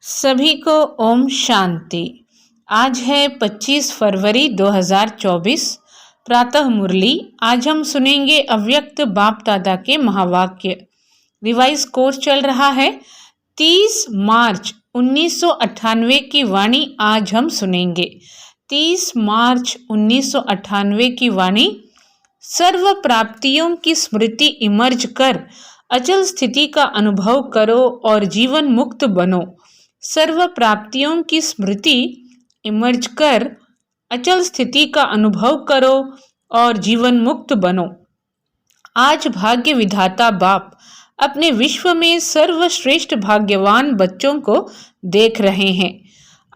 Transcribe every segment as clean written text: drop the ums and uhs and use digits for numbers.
सभी को ओम शांति। आज है 25 फरवरी 2024। प्रातः मुरली। आज हम सुनेंगे अव्यक्त बाप दादा के महावाक्य। रिवाइज कोर्स चल रहा है। 30 मार्च 1998 की वाणी आज हम सुनेंगे। 30 मार्च 1998 की वाणी। सर्व प्राप्तियों की स्मृति इमर्ज कर अचल स्थिति का अनुभव करो और जीवन मुक्त बनो। सर्व प्राप्तियों की स्मृति इमर्ज कर अचल स्थिति का अनुभव करो और जीवन मुक्त बनो। आज भाग्य विधाता बाप अपने विश्व में सर्वश्रेष्ठ भाग्यवान बच्चों को देख रहे हैं।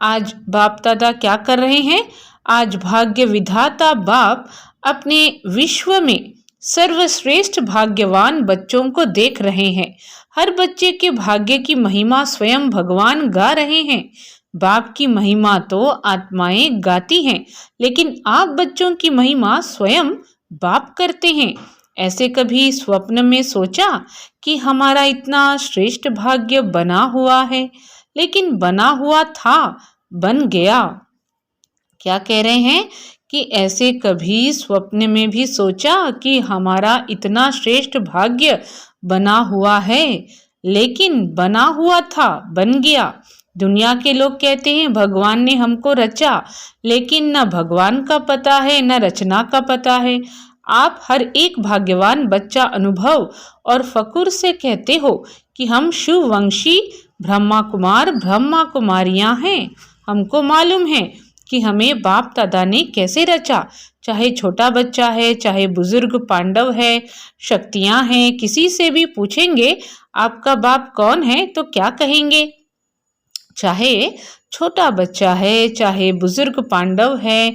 आज बाप दादा क्या कर रहे हैं? आज भाग्य विधाता बाप अपने विश्व में सर्वश्रेष्ठ भाग्यवान बच्चों को देख रहे हैं। हर बच्चे के भाग्य की महिमा स्वयं भगवान गा रहे हैं। बाप की महिमा तो आत्माएं गाती हैं, लेकिन आप बच्चों की महिमा स्वयं बाप करते हैं। ऐसे कभी स्वप्न में सोचा कि हमारा इतना श्रेष्ठ भाग्य बना हुआ है, लेकिन बना हुआ था, बन गया। क्या कह रहे हैं कि ऐसे कभी स्वप्न में भी सोचा कि हमारा इतना श्रेष्ठ भाग्य बना हुआ है, लेकिन बना हुआ था, बन गया। दुनिया के लोग कहते हैं भगवान ने हमको रचा, लेकिन न भगवान का पता है न रचना का पता है। आप हर एक भाग्यवान बच्चा अनुभव और फकुर से कहते हो कि हम शिववंशी ब्रह्मा कुमार ब्रह्मा कुमारियां हैं। हमको मालूम है कि हमें बाप दादा ने कैसे रचा। चाहे छोटा बच्चा है, चाहे बुजुर्ग पांडव है, शक्तियां हैं, किसी से भी पूछेंगे आपका बाप कौन है तो क्या कहेंगे? चाहे छोटा बच्चा है, चाहे बुजुर्ग पांडव है,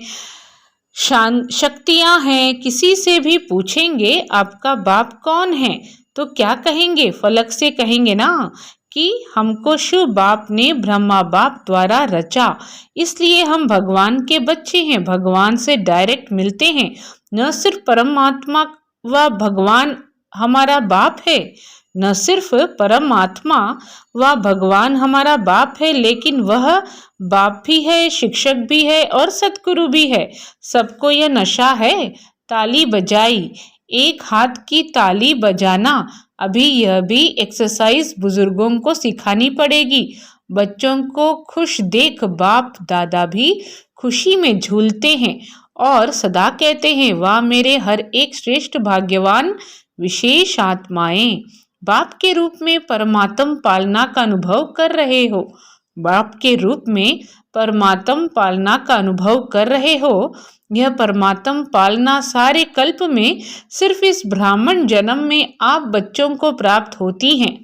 शक्तियां हैं, किसी से भी पूछेंगे आपका बाप कौन है तो क्या कहेंगे? फलक से कहेंगे ना कि हमको शिव बाप ने ब्रह्मा बाप द्वारा रचा, इसलिए हम भगवान के बच्चे हैं, भगवान से डायरेक्ट मिलते हैं। न सिर्फ परमात्मा व भगवान हमारा बाप है, न सिर्फ परमात्मा व भगवान हमारा बाप है, लेकिन वह बाप भी है, शिक्षक भी है और सतगुरु भी है। सबको यह नशा है। ताली बजाई, एक हाथ की ताली बजाना, अभी यह भी एक्सरसाइज बुजुर्गों को सिखानी पड़ेगी। बच्चों को खुश देख बाप दादा भी खुशी में झूलते हैं और सदा कहते हैं वाह मेरे हर एक श्रेष्ठ भाग्यवान विशेष आत्माएं। बाप के रूप में परमात्म पालना का अनुभव कर रहे हो। बाप के रूप में परमात्म पालना का अनुभव कर रहे हो। यह परमात्म पालना सारे कल्प में सिर्फ इस ब्राह्मण जन्म में आप बच्चों को प्राप्त होती हैं।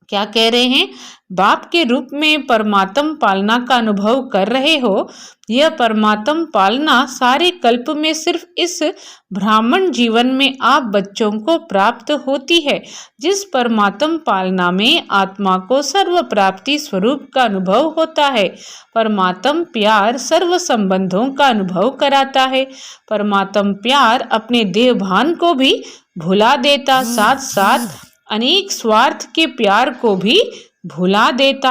क्या कह रहे हैं? बाप के रूप में परमात्म पालना का अनुभव कर रहे हो। यह परमात्म पालना सारे कल्प में सिर्फ इस ब्राह्मण जीवन में आप बच्चों को प्राप्त होती है। जिस परमात्म पालना में आत्मा को सर्व प्राप्ति स्वरूप का अनुभव होता है। परमात्म प्यार सर्व संबंधों का अनुभव कराता है। परमात्म प्यार अपने देह भान को भी भुला देता, साथ साथ अनेक स्वार्थ के प्यार को भी भुला देता।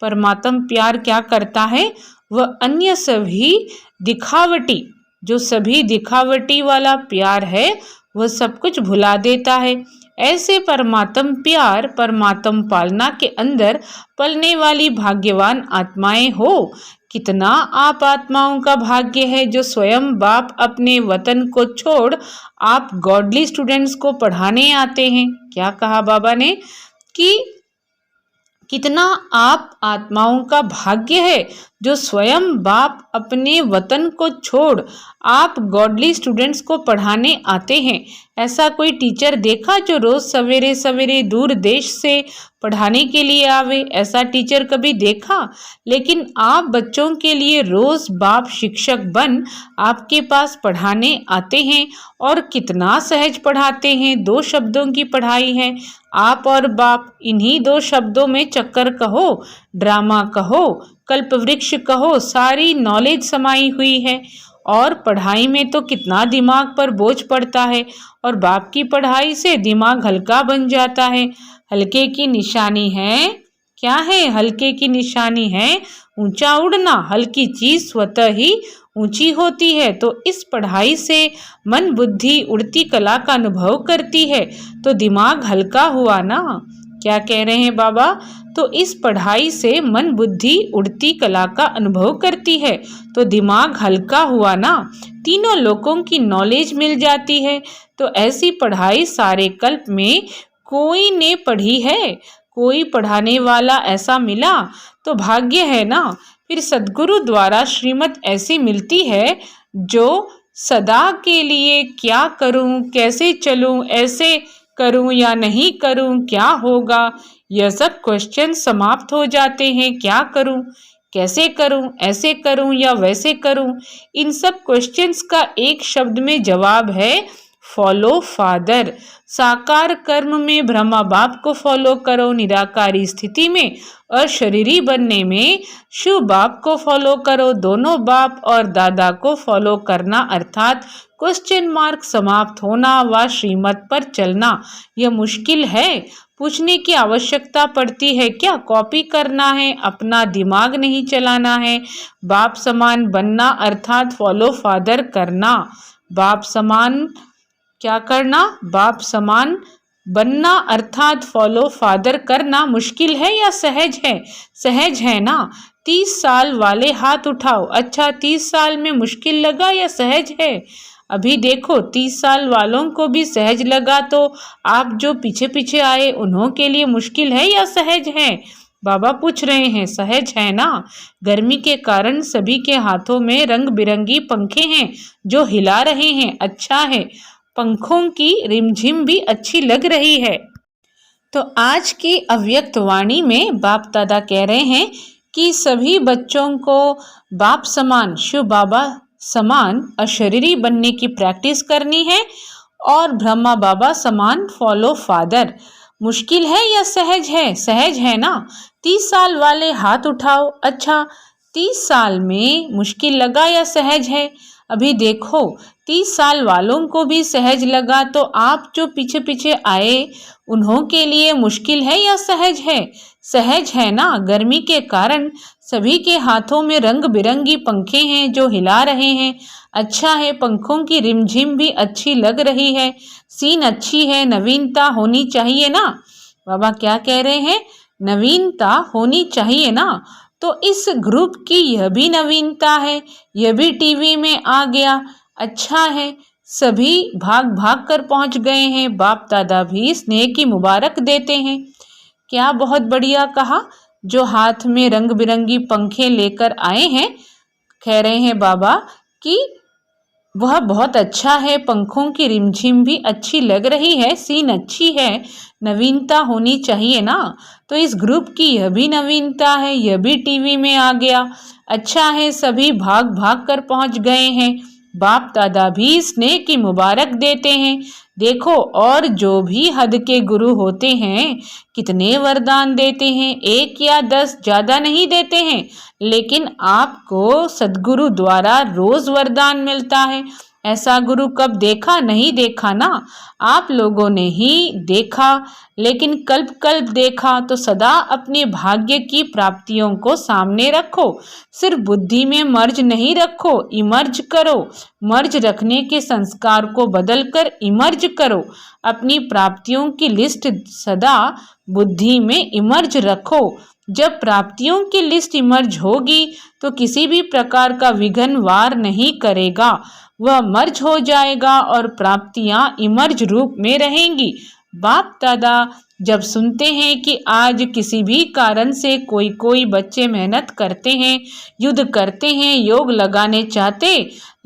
परमात्म प्यार क्या करता है? वह अन्य सभी दिखावटी, जो सभी दिखावटी वाला प्यार है, वह सब कुछ भुला देता है। ऐसे परमात्म प्यार परमात्म पालना के अंदर पलने वाली भाग्यवान आत्माएं हो। कितना आप आत्माओं का भाग्य है जो स्वयं बाप अपने वतन को छोड़ आप गॉडली स्टूडेंट्स को पढ़ाने आते हैं। क्या कहा बाबा ने कि कितना आप आत्माओं का भाग्य है जो स्वयं बाप अपने वतन को छोड़ आप गॉडली स्टूडेंट्स को पढ़ाने आते हैं। ऐसा कोई टीचर देखा जो रोज सवेरे सवेरे दूर देश से पढ़ाने के लिए आवे? ऐसा टीचर कभी देखा? लेकिन आप बच्चों के लिए रोज बाप शिक्षक बन आपके पास पढ़ाने आते हैं और कितना सहज पढ़ाते हैं। 2 शब्दों की पढ़ाई है, आप और बाप। इन्हीं 2 शब्दों में चक्कर कहो, ड्रामा कहो, कल्पवृक्ष कहो, सारी नॉलेज समाई हुई है। और पढ़ाई में तो कितना दिमाग पर बोझ पड़ता है और बाप की पढ़ाई से दिमाग हल्का बन जाता है। हल्के की निशानी है क्या है? हल्के की निशानी है ऊंचा उड़ना। हल्की चीज स्वतः ही ऊंची होती है। तो इस पढ़ाई से मन बुद्धि उड़ती कला का अनुभव करती है, तो दिमाग हल्का हुआ ना। क्या कह रहे हैं बाबा? तो इस पढ़ाई से मन बुद्धि उड़ती कला का अनुभव करती है, तो दिमाग हल्का हुआ ना। तीनों लोगों की नॉलेज मिल जाती है। तो ऐसी पढ़ाई सारे कल्प में कोई ने पढ़ी है? कोई पढ़ाने वाला ऐसा मिला तो भाग्य है ना। फिर सद्गुरु द्वारा श्रीमत ऐसी मिलती है जो सदा के लिए क्या करूं, कैसे चलूं, ऐसे करूं या नहीं करूं, क्या होगा, यह सब क्वेश्चन समाप्त हो जाते हैं। क्या करूं, कैसे करूं, ऐसे करूं या वैसे करूं, इन सब क्वेश्चंस का एक शब्द में जवाब है फॉलो फादर। साकार कर्म में ब्रह्मा बाप को फॉलो करो, निराकारी स्थिति में अशरीरी बनने में शिव बाप को फॉलो करो। दोनों बाप और दादा को फॉलो करना अर्थात क्वेश्चन मार्क समाप्त होना व श्रीमत पर चलना, यह मुश्किल है। पूछने की आवश्यकता पड़ती है क्या? कॉपी करना है, अपना दिमाग नहीं चलाना है। बाप समान बनना अर्थात फॉलो फादर करना। बाप समान क्या करना? बाप समान बनना अर्थात फॉलो फादर करना मुश्किल है या सहज है? सहज है ना। 30 साल वाले हाथ उठाओ। अच्छा, 30 साल में मुश्किल लगा या सहज है? अभी देखो, 30 साल वालों को भी सहज लगा, तो आप जो पीछे पीछे आए उन्हों के लिए मुश्किल है या सहज है? बाबा पूछ रहे हैं, सहज है ना। गर्मी के कारण सभी के हाथों में रंग बिरंगी पंखे हैं जो हिला रहे हैं। अच्छा है, पंखों की रिमझिम भी अच्छी लग रही है। तो आज की अव्यक्त वाणी में बाप दादा कह रहे हैं कि सभी बच्चों को बाप समान, शिव बाबा समान अशरीरी बनने की प्रैक्टिस करनी है और ब्रह्मा बाबा समान फॉलो फादर। मुश्किल है या सहज है? सहज है ना। 30 साल वाले हाथ उठाओ। अच्छा, 30 साल में मुश्किल लगा या सहज है? अभी देखो, 30 साल वालों को भी सहज लगा, तो आप जो पीछे पीछे आए उन्हों के लिए मुश्किल है या सहज है? सहज है ना। गर्मी के कारण सभी के हाथों में रंग बिरंगी पंखे हैं जो हिला रहे हैं। अच्छा है, पंखों की रिमझिम भी अच्छी लग रही है। सीन अच्छी है, नवीनता होनी चाहिए ना। बाबा क्या कह रहे हैं? नवीनता होनी चाहिए ना। तो इस ग्रुप की यह भी नवीनता है, यह भी टीवी में आ गया। अच्छा है, सभी भाग भाग कर पहुंच गए हैं। बाप दादा भी स्नेह की मुबारक देते हैं। क्या बहुत बढ़िया कहा। जो हाथ में रंग बिरंगी पंखे लेकर आए हैं, कह रहे हैं बाबा कि वह बहुत अच्छा है, पंखों की रिमझिम भी अच्छी लग रही है, सीन अच्छी है, नवीनता होनी चाहिए ना। तो इस ग्रुप की यह भी नवीनता है, यह भी टीवी में आ गया। अच्छा है, सभी भाग भाग कर पहुंच गए हैं। बाप दादा भी स्नेह की मुबारक देते हैं। देखो, और जो भी हद के गुरु होते हैं कितने वरदान देते हैं, 1 या 10 ज़्यादा नहीं देते हैं, लेकिन आपको सद्गुरु द्वारा रोज वरदान मिलता है। ऐसा गुरु कब देखा? नहीं देखा ना। आप लोगों ने ही देखा, लेकिन कल्प कल्प देखा। तो सदा अपने भाग्य की प्राप्तियों को सामने रखो। सिर्फ बुद्धि में मर्ज नहीं रखो, इमर्ज करो। मर्ज रखने के संस्कार को बदलकर इमर्ज करो। अपनी प्राप्तियों की लिस्ट सदा बुद्धि में इमर्ज रखो। जब प्राप्तियों की लिस्ट इमर्ज होगी तो किसी भी प्रकार का विघ्न वार नहीं करेगा, वह मर्ज हो जाएगा और प्राप्तियां इमर्ज रूप में रहेंगी। बाप दादा जब सुनते हैं कि आज किसी भी कारण से कोई बच्चे मेहनत करते हैं, युद्ध करते हैं, योग लगाने चाहते,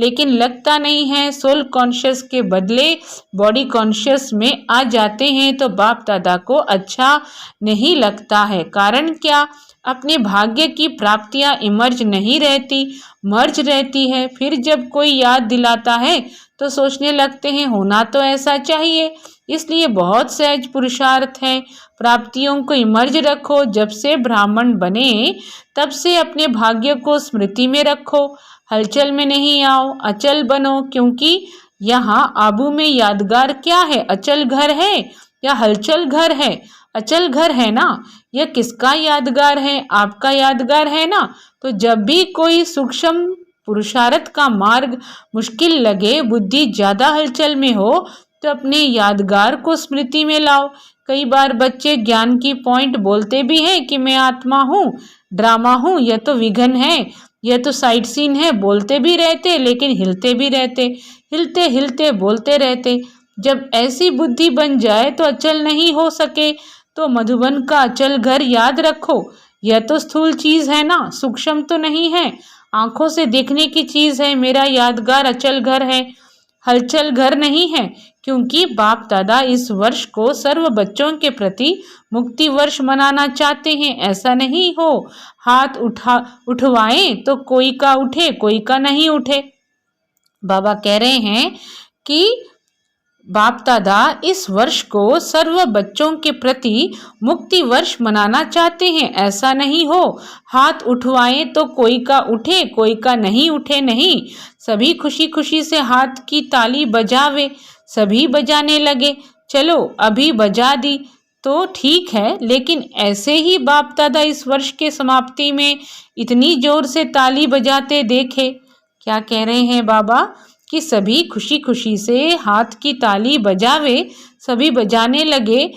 लेकिन लगता नहीं है, सोल कॉन्शियस के बदले बॉडी कॉन्शियस में आ जाते हैं, तो बाप दादा को अच्छा नहीं लगता है। कारण क्या? अपने भाग्य की प्राप्तियां इमर्ज नहीं रहती, मर्ज रहती है। फिर जब कोई याद दिलाता है तो सोचने लगते हैं होना तो ऐसा चाहिए। इसलिए बहुत सहज पुरुषार्थ है। प्राप्तियों को इमर्ज रखो। जब से ब्राह्मण बने तब से अपने भाग्य को स्मृति में रखो। हलचल में नहीं आओ, अचल बनो। क्योंकि यहाँ आबू में यादगार क्या है? अचल घर है या हलचल घर है? अचल घर है ना। यह किसका यादगार है? आपका यादगार है ना। तो जब भी कोई सूक्ष्म पुरुषार्थ का मार्ग मुश्किल लगे, बुद्धि ज्यादा हलचल में हो, तो अपने यादगार को स्मृति में लाओ। कई बार बच्चे ज्ञान की पॉइंट बोलते भी हैं कि मैं आत्मा हूँ, ड्रामा हूँ, यह तो विघन है, यह तो साइड सीन है, बोलते भी रहते लेकिन हिलते भी रहते, हिलते हिलते बोलते रहते। जब ऐसी बुद्धि बन जाए तो अचल नहीं हो सके, तो मधुबन का अचल घर याद रखो। यह तो स्थूल चीज है ना, सूक्ष्म तो नहीं है, आंखों से देखने की चीज है। मेरा यादगार अचल घर है, हलचल घर नहीं है। क्योंकि बाप दादा इस वर्ष को सर्व बच्चों के प्रति मुक्ति वर्ष मनाना चाहते हैं। ऐसा नहीं हो हाथ उठवाएं तो कोई का उठे, कोई का नहीं उठे। बाबा कह रहे हैं कि बाप दादा इस वर्ष को सर्व बच्चों के प्रति मुक्ति वर्ष मनाना चाहते हैं। ऐसा नहीं हो हाथ उठवाएं तो कोई का उठे, कोई का नहीं उठे। नहीं, सभी खुशी खुशी से हाथ की ताली बजावे। सभी बजाने लगे। चलो अभी बजा दी तो ठीक है, लेकिन ऐसे ही बाप दादा इस वर्ष के समाप्ति में इतनी जोर से ताली बजाते देखे। क्या कह रहे हैं बाबा? कि सभी खुशी खुशी से हाथ की ताली बजावे, सभी बजाने लगे।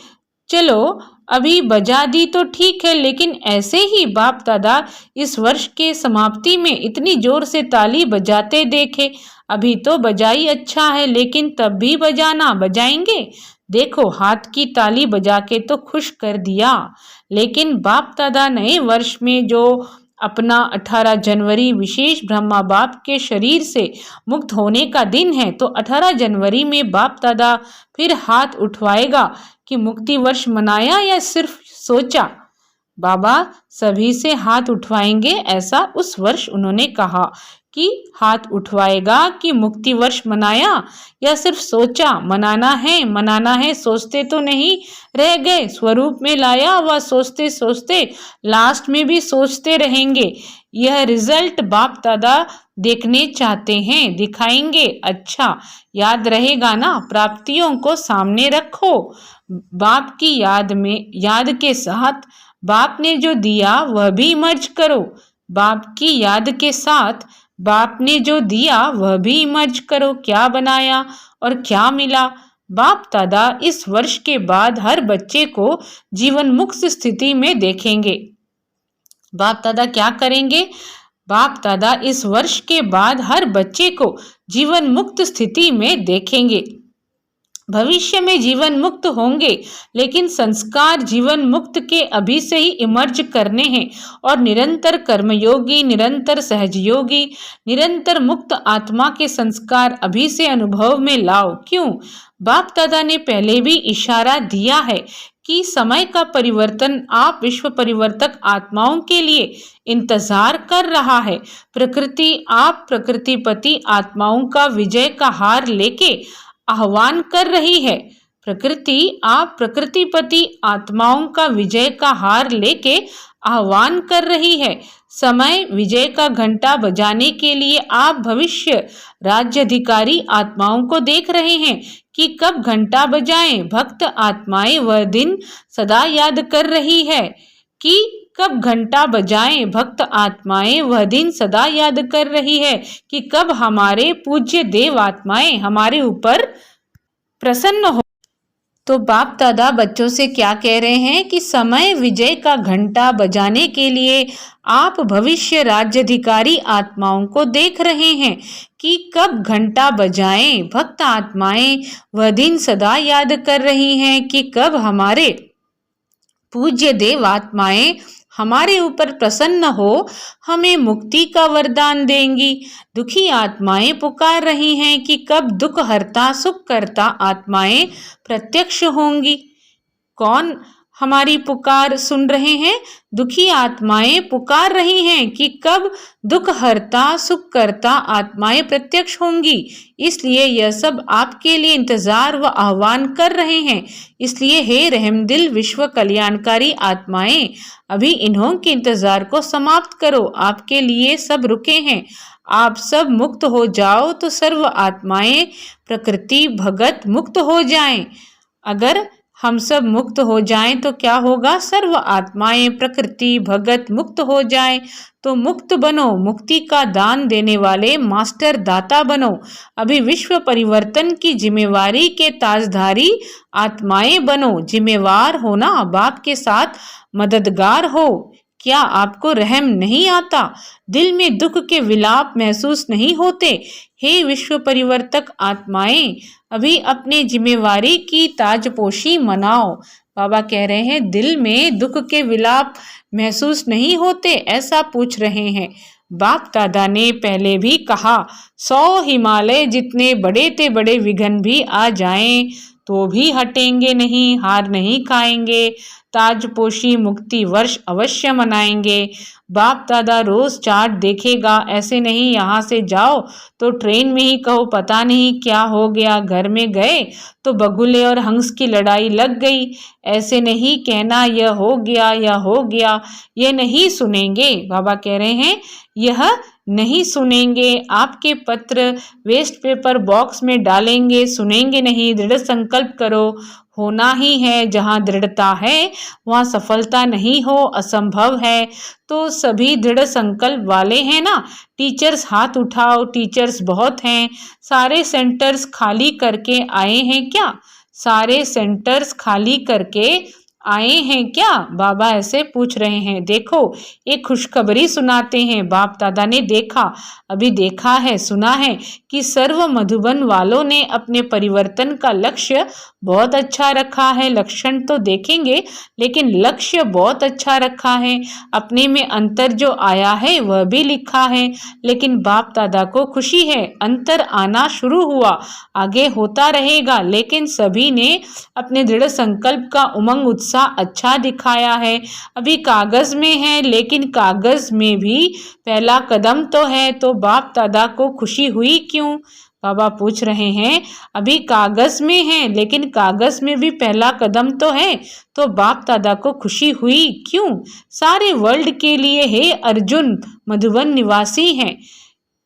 चलो अभी बजा दी तो ठीक है, लेकिन ऐसे ही बाप दादा इस वर्ष के समाप्ति में इतनी जोर से ताली बजाते देखे। अभी तो बजाई अच्छा है, लेकिन तब भी बजाना, बजाएंगे। देखो हाथ की ताली बजा के तो खुश कर दिया, लेकिन बाप दादा नए वर्ष में जो अपना 18 जनवरी विशेष ब्रह्मा बाप के शरीर से मुक्त होने का दिन है, तो 18 जनवरी में बाप दादा फिर हाथ उठवाएगा कि मुक्ति वर्ष मनाया या सिर्फ सोचा। बाबा सभी से हाथ उठवाएंगे, ऐसा उस वर्ष उन्होंने कहा कि हाथ उठवाएगा कि मुक्ति वर्ष मनाया या सिर्फ सोचा। मनाना है, सोचते तो नहीं रह गए, स्वरूप में लाया वह सोचते सोचते लास्ट में भी सोचते रहेंगे। यह रिजल्ट बाप दादा देखने चाहते हैं, दिखाएंगे। अच्छा याद रहेगा ना, प्राप्तियों को सामने रखो। बाप की याद के साथ बाप ने जो दिया वह भी इमर्ज करो। बाप की याद के साथ बाप ने जो दिया वह भी इमर्ज करो। क्या बनाया और क्या मिला। बाप दादा इस वर्ष के बाद हर बच्चे को जीवन मुक्त स्थिति में देखेंगे। बाप दादा क्या करेंगे? बाप दादा इस वर्ष के बाद हर बच्चे को जीवन मुक्त स्थिति में देखेंगे। भविष्य में जीवन मुक्त होंगे, लेकिन संस्कार जीवन मुक्त के अभी से ही इमर्ज करने हैं। और निरंतर कर्मयोगी, निरंतर सहजयोगी, निरंतर मुक्त आत्मा के संस्कार अभी से अनुभव में लाओ। क्यों? बाप दादा ने पहले भी इशारा दिया है कि समय का परिवर्तन आप विश्व परिवर्तक आत्माओं के लिए इंतजार कर रहा है। प्रकृति आप प्रकृतिपति आत्माओं का विजय का हार लेके आह्वान कर रही है। प्रकृति आप प्रकृतिपति आत्माओं का विजय का हार लेके आह्वान कर रही है। समय विजय का घंटा बजाने के लिए आप भविष्य राज्याधिकारी आत्माओं को देख रहे हैं कि कब घंटा बजाएं। भक्त आत्माएं वह दिन सदा याद कर रही है कि कब घंटा बजाएं। भक्त आत्माएं वह दिन सदा याद कर रही है कि कब हमारे पूज्य देव आत्माएं हमारे ऊपर प्रसन्न हो। तो बाप दादा बच्चों से क्या कह रहे हैं कि समय विजय का घंटा बजाने के लिए आप भविष्य राज्याधिकारी आत्माओं को देख रहे हैं कि कब घंटा बजाएं। भक्त आत्माएं वह दिन सदा याद कर रही हैं कि कब हमारे पूज्य देव आत्माएं हमारे ऊपर प्रसन्न हो, हमें मुक्ति का वरदान देंगी। दुखी आत्माएं पुकार रही हैं कि कब दुख हरता सुख करता आत्माएं प्रत्यक्ष होंगी। कौन हमारी पुकार सुन रहे हैं? दुखी आत्माएं पुकार रही हैं कि कब दुख हरता सुख करता आत्माएं प्रत्यक्ष होंगी। इसलिए यह सब आपके लिए इंतजार व आह्वान कर रहे हैं। इसलिए हे रहमदिल विश्व कल्याणकारी आत्माएं, अभी इन्हों के इंतजार को समाप्त करो। आपके लिए सब रुके हैं। आप सब मुक्त हो जाओ तो सर्व आत्माएं प्रकृति भगत मुक्त हो जाएं। अगर हम सब मुक्त हो जाएं तो क्या होगा? सर्व आत्माएं प्रकृति भगत मुक्त हो जाएं तो मुक्त बनो, मुक्ति का दान देने वाले मास्टर दाता बनो। अभी विश्व परिवर्तन की जिम्मेवारी के ताजधारी आत्माएं बनो। जिम्मेवार हो ना, बाप के साथ मददगार हो। क्या आपको रहम नहीं आता? दिल में दुख के विलाप महसूस नहीं होते? हे विश्व परिवर्तक आत्माएं, अभी अपने जिम्मेवारी की ताजपोशी मनाओ। बाबा कह रहे हैं दिल में दुख के विलाप महसूस नहीं होते, ऐसा पूछ रहे हैं। बाप दादा ने पहले भी कहा 100 हिमालय जितने बड़े ते बड़े विघ्न भी आ जाएं तो भी हटेंगे नहीं, हार नहीं खाएंगे, ताजपोशी मुक्ति वर्ष अवश्य मनाएंगे। बाप दादा रोज चार्ट देखेगा, ऐसे नहीं यहाँ से जाओ तो ट्रेन में ही कहो पता नहीं क्या हो गया, घर में गए तो बगुले और हंस की लड़ाई लग गई। ऐसे नहीं कहना यह हो गया, यह हो गया, ये नहीं सुनेंगे। बाबा कह रहे हैं यह नहीं सुनेंगे। आपके पत्र वेस्ट पेपर बॉक्स में डालेंगे, सुनेंगे नहीं। दृढ़ संकल्प करो, होना ही है। जहाँ दृढ़ता है वहाँ सफलता नहीं हो असंभव है। तो सभी दृढ़ संकल्प वाले हैं ना? टीचर्स हाथ उठाओ, टीचर्स बहुत हैं। सारे सेंटर्स खाली करके आए हैं क्या? सारे सेंटर्स खाली करके आए हैं क्या? बाबा ऐसे पूछ रहे हैं। देखो एक खुशखबरी सुनाते हैं। बाप दादा ने देखा, अभी देखा है, सुना है कि सर्व मधुबन वालों ने अपने परिवर्तन का लक्ष्य बहुत अच्छा रखा है। लक्षण तो देखेंगे लेकिन लक्ष्य बहुत अच्छा रखा है। अपने में अंतर जो आया है वह भी लिखा है। लेकिन बाप दादा को खुशी है, अंतर आना शुरू हुआ, आगे होता रहेगा। लेकिन सभी ने अपने दृढ़ संकल्प का उमंग उत्साह अच्छा दिखाया है। अभी कागज में है लेकिन कागज में भी पहला कदम तो है। तो बाप दादा को खुशी हुई क्यों? बाबा पूछ रहे हैं अभी कागज में है लेकिन कागज में भी पहला कदम तो है, तो बाप दादा को खुशी हुई क्यों? सारे वर्ल्ड के लिए हे अर्जुन मधुबन निवासी हैं।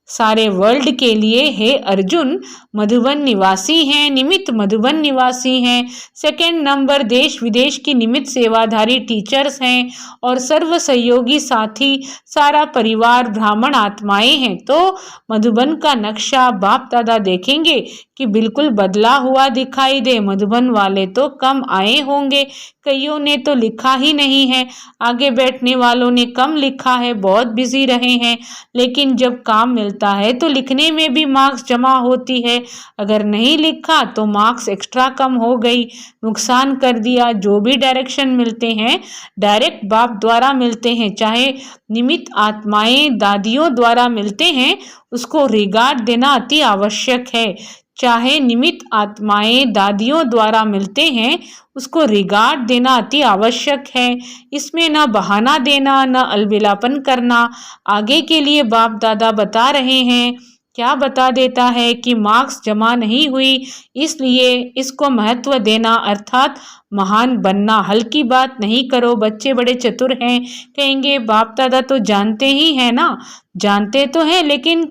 सारे वर्ल्ड के लिए हे अर्जुन मधुबन निवासी हैं, निमित्त मधुबन निवासी हैं। सेकंड नंबर देश विदेश की निमित्त सेवाधारी टीचर्स हैं और सर्व सहयोगी साथी सारा परिवार ब्राह्मण आत्माएं हैं। तो मधुबन का नक्शा बाप दादा देखेंगे कि बिल्कुल बदला हुआ दिखाई दे। मधुबन वाले तो कम आए होंगे, कईयों ने तो लिखा ही नहीं है। आगे बैठने वालों ने कम लिखा है, बहुत बिजी रहे हैं। लेकिन जब काम मिलता है तो लिखने में भी मार्क्स जमा होती है। अगर नहीं लिखा तो मार्क्स एक्स्ट्रा कम हो गई, नुकसान कर दिया। जो भी डायरेक्शन मिलते हैं डायरेक्ट बाप द्वारा मिलते हैं, चाहे निमित्त आत्माएं दादियों द्वारा मिलते हैं, उसको रिगार्ड देना अति आवश्यक है। चाहे निमित्त आत्माएं दादियों द्वारा मिलते हैं, उसको रिगार्ड देना अति आवश्यक है। इसमें न बहाना देना, न अलबिलापन करना। आगे के लिए बाप दादा बता रहे हैं। क्या बता देता है कि मार्क्स जमा नहीं हुई इसलिए इसको महत्व देना, अर्थात महान बनना। हल्की बात नहीं करो। बच्चे बड़े चतुर हैं, कहेंगे बाप दादा तो जानते ही हैं ना। जानते तो हैं लेकिन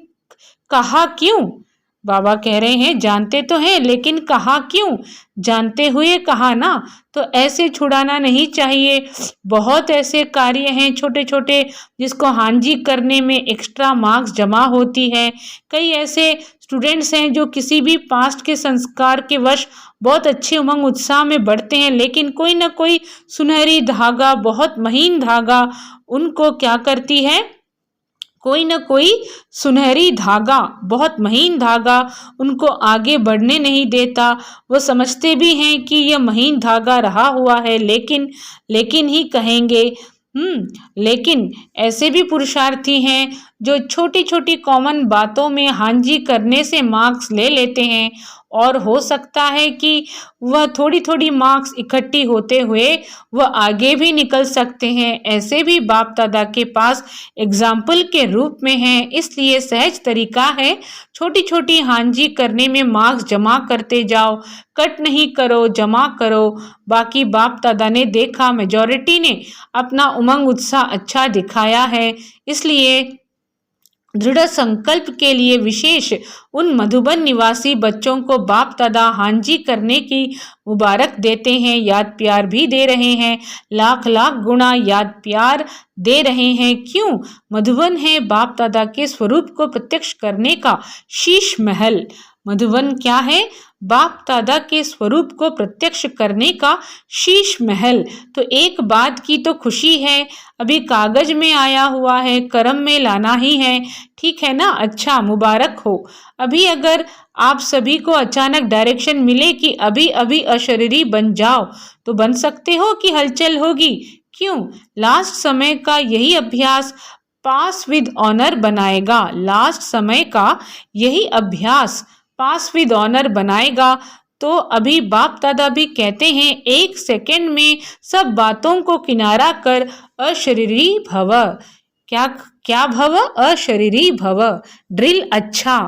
कहा क्यों? बाबा कह रहे हैं जानते तो हैं लेकिन कहा क्यों? जानते हुए कहा ना। तो ऐसे छुड़ाना नहीं चाहिए। बहुत ऐसे कार्य हैं छोटे छोटे जिसको हांजी करने में एक्स्ट्रा मार्क्स जमा होती है। कई ऐसे स्टूडेंट्स हैं जो किसी भी पास्ट के संस्कार के वश बहुत अच्छे उमंग उत्साह में बढ़ते हैं, लेकिन कोई ना कोई सुनहरी धागा, बहुत महीन धागा उनको क्या करती है? कोई ना कोई सुनहरी धागा, बहुत महीन धागा उनको आगे बढ़ने नहीं देता। वो समझते भी हैं कि यह महीन धागा रहा हुआ है, लेकिन ही कहेंगे। लेकिन ऐसे भी पुरुषार्थी हैं जो छोटी छोटी कॉमन बातों में हांजी करने से मार्क्स ले लेते हैं और हो सकता है कि वह थोड़ी थोड़ी मार्क्स इकट्ठी होते हुए वह आगे भी निकल सकते हैं। ऐसे भी बाप दादा के पास एग्जाम्पल के रूप में हैं। इसलिए सहज तरीका है, छोटी छोटी हांजी करने में मार्क्स जमा करते जाओ, कट नहीं करो, जमा करो। बाकी बाप दादा ने देखा मेजॉरिटी ने अपना उमंग उत्साह अच्छा दिखाया है, इसलिए दृढ़ संकल्प के लिए विशेष उन मधुबन निवासी बच्चों को बाप दादा हांजी करने की मुबारक देते हैं, याद प्यार भी दे रहे हैं, लाख लाख गुना याद प्यार दे रहे हैं। क्यों? मधुबन है बाप दादा के स्वरूप को प्रत्यक्ष करने का शीश महल। मधुबन क्या है? बाप दादा के स्वरूप को प्रत्यक्ष करने का शीश महल। तो एक बात की तो खुशी है, अभी कागज में आया हुआ है, करम में लाना ही है, ठीक है ना? अच्छा, मुबारक हो। अभी अगर आप सभी को अचानक डायरेक्शन मिले कि अभी अभी अशरीरी बन जाओ, तो बन सकते हो कि हलचल होगी? क्यों? लास्ट समय का यही अभ्यास पास विद ऑनर बनाएगा। लास्ट समय का यही अभ्यास पास विद ऑनर बनाएगा। तो अभी बाप दादा भी कहते हैं, एक सेकंड में सब बातों को किनारा कर अशरीरी भव। क्या क्या भव? अशरीरी भव। ड्रिल अच्छा।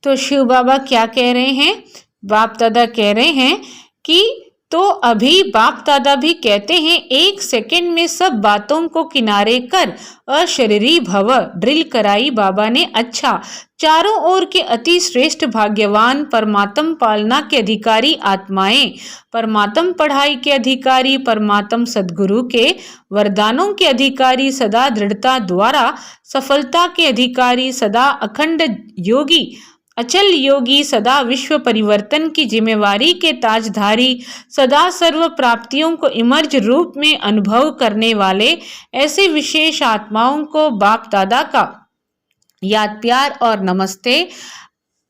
तो शिव बाबा क्या कह रहे हैं? बाप दादा कह रहे हैं कि तो अभी बाप दादा भी कहते हैं, एक सेकंड में सब बातों को किनारे कर अशरीरी भव। ड्रिल कराई बाबा ने अच्छा। चारों ओर के अति श्रेष्ठ भाग्यवान परमात्म पालना के अधिकारी आत्माएं, परमात्म पढ़ाई के अधिकारी, परमात्म सदगुरु के वरदानों के अधिकारी, सदा दृढ़ता द्वारा सफलता के अधिकारी, सदा अखंड योगी, अचल योगी, सदा विश्व परिवर्तन की जिम्मेवारी के ताजधारी, सदा सर्व प्राप्तियों को इमर्ज रूप में अनुभव करने वाले ऐसे विशेष आत्माओं को बाप दादा का याद प्यार और नमस्ते।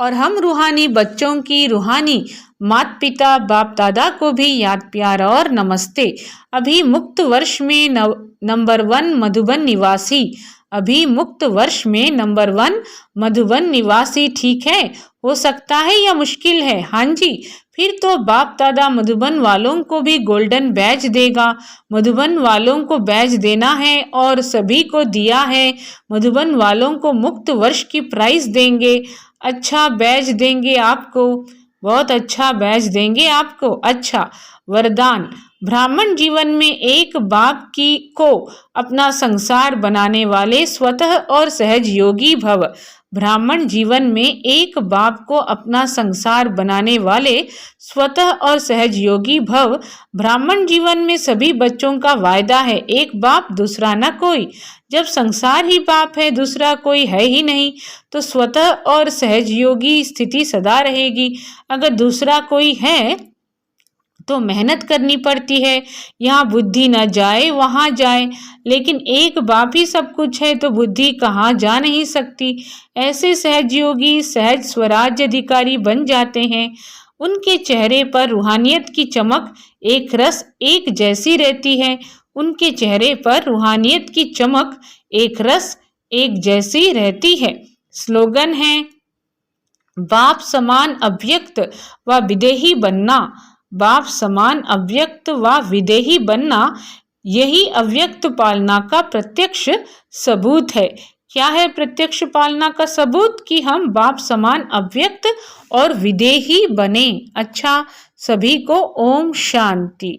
और हम रूहानी बच्चों की रूहानी माता पिता बाप दादा को भी याद प्यार और नमस्ते। अभी मुक्त वर्ष में नंबर 1 मधुबन निवासी, अभी मुक्त वर्ष में नंबर 1 मधुबन निवासी, ठीक है? हो सकता है या मुश्किल है? हाँ जी। फिर तो बाप दादा मधुबन वालों को भी गोल्डन बैज देगा। मधुबन वालों को बैज देना है और सभी को दिया है। मधुबन वालों को मुक्त वर्ष की प्राइज देंगे। अच्छा बैज देंगे आपको, बहुत अच्छा बैज देंगे आपको। अच्छा, वरदान। ब्राह्मण जीवन में एक बाप की को अपना संसार बनाने वाले स्वतः और सहज योगी भव। ब्राह्मण जीवन में एक बाप को अपना संसार बनाने वाले स्वतः और सहज योगी भव। ब्राह्मण जीवन में सभी बच्चों का वायदा है, एक बाप दूसरा न कोई। जब संसार ही बाप है, दूसरा कोई है ही नहीं, तो स्वतः और सहज योगी स्थिति सदा रहेगी। अगर दूसरा कोई है तो मेहनत करनी पड़ती है, यहाँ बुद्धि न जाए वहाँ जाए, लेकिन एक बाप ही सब कुछ है तो बुद्धि कहाँ जा नहीं सकती। ऐसे सहज योगी सहज स्वराज्य अधिकारी बन जाते हैं। उनके चेहरे पर रूहानियत की चमक एक रस एक जैसी रहती है। उनके चेहरे पर रूहानियत की चमक एक रस एक जैसी रहती है। स्लोगन है, बाप समान अव्यक्त व विदेही बनना। बाप समान अव्यक्त व विदेही बनना, यही अव्यक्त पालना का प्रत्यक्ष सबूत है। क्या है प्रत्यक्ष पालना का सबूत? कि हम बाप समान अव्यक्त और विदेही बने। अच्छा, सभी को ओम शांति।